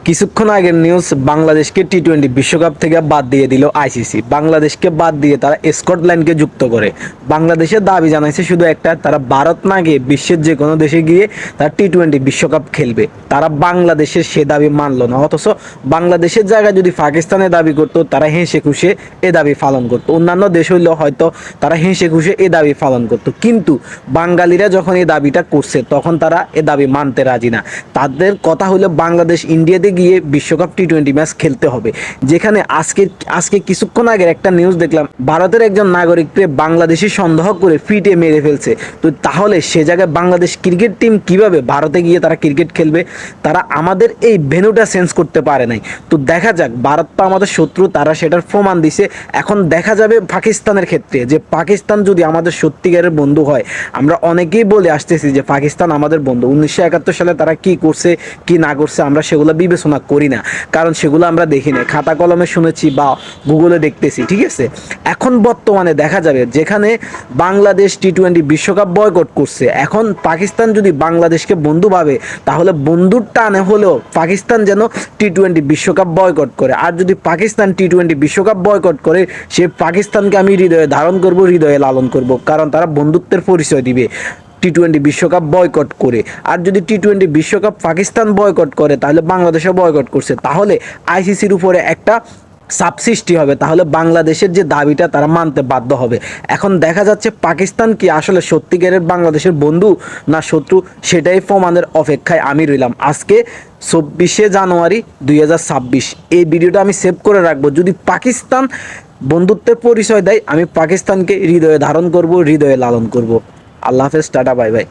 কিছুক্ষণ আগের নিউজ, বাংলাদেশকে টি-20 বিশ্বকাপ থেকে বাদ দিয়ে দিল আইসিসি। বাংলাদেশকে বাদ দিয়ে তারা স্কটল্যান্ডকে যুক্ত করে। বাংলাদেশের দাবি জানাইছে শুধু একটা, তারা ভারত না গিয়ে বিশ্বের যে কোনো দেশে গিয়ে তারা টি-20 বিশ্বকাপ খেলবে। তারা বাংলাদেশের সে দাবি মানলো না, অথচ বাংলাদেশের জায়গায় যদি পাকিস্তানের দাবি করতো তারা হেসে খুশে এ দাবি পালন করতো। অন্যান্য দেশ হইলেও হয়তো তারা হেসে খুশে এ দাবি পালন করতো, কিন্তু বাঙালিরা যখন এই দাবিটা করছে তখন তারা এ দাবি মানতে রাজি না। তাদের কথা হলো বাংলাদেশ ইন্ডিয়াতে গিয়ে বিশ্বকাপ টি-20 ম্যাচ খেলতে হবে। যেখানে আজকে কিছুক্ষণ আগের একটা নিউজ দেখলাম, ভারতের একজন নাগরিককে বাংলাদেশি সন্দেহ করে ফিটে মেরে ফেলছে। তো তাহলে সে জায়গায় বাংলাদেশ ক্রিকেট টিম কিভাবে ভারতে গিয়ে তারা ক্রিকেট খেলবে? তারা আমাদের এই ভেন্যুটা চেঞ্জ করতে পারে নাই। তো দেখা যাক, ভারত তো আমাদের শত্রু, তারা সেটার প্রমাণ দিছে। এখন দেখা যাবে পাকিস্তানের ক্ষেত্রে, যে পাকিস্তান যদি আমাদের সত্যিকারের বন্ধু হয়। আমরা অনেকেই বলে আসতেছি যে পাকিস্তান আমাদের বন্ধু। 1971 সালে তারা কি করছে কি না করছে আমরা সেগুলো বিবেচনা করি না, কারণ সেগুলো আমরা দেখি না, খাতা কলমে শুনেছি বা গুগলে দেখতেছি, ঠিক আছে। এখন বর্তমানে দেখা যাবে যেখানে বাংলাদেশ টি-20 বিশ্বকাপ বয়কট করছে, এখন পাকিস্তান যদি বাংলাদেশকে বন্ধু ভাবে তাহলে বন্ধুর টানে হলেও পাকিস্তান যেন টি-20 বিশ্বকাপ বয়কট করে। আর যদি পাকিস্তান টি-20 বিশ্বকাপ বয়কট করে, সে পাকিস্তানকে আমি হৃদয়ে ধারণ করব, হৃদয়ে লালন করব, কারণ তারা বন্ধুত্বের পরিচয় দিবে টি-20 বিশ্বকাপ বয়কট করে। আর যদি টি-20 বিশ্বকাপ পাকিস্তান বয়কট করে তাহলে বাংলাদেশও বয়কট করছে, তাহলে আইসিসির উপরে একটা চাপ সৃষ্টি হবে, তাহলে বাংলাদেশের যে দাবিটা তারা মানতে বাধ্য হবে। এখন দেখা যাচ্ছে পাকিস্তান কি আসলে সত্যিকারের বাংলাদেশের বন্ধু না শত্রু, সেটাই প্রমাণের অপেক্ষায় আমি রইলাম। আজকে 24শে জানুয়ারি 2026 এই ভিডিওটা আমি সেভ করে রাখবো। যদি পাকিস্তান বন্ধুত্বের পরিচয় দেয়, আমি পাকিস্তানকে হৃদয়ে ধারণ করব, হৃদয়ে লালন করব। আল্লাহ হাফেজ, টাটা, বাই বাই।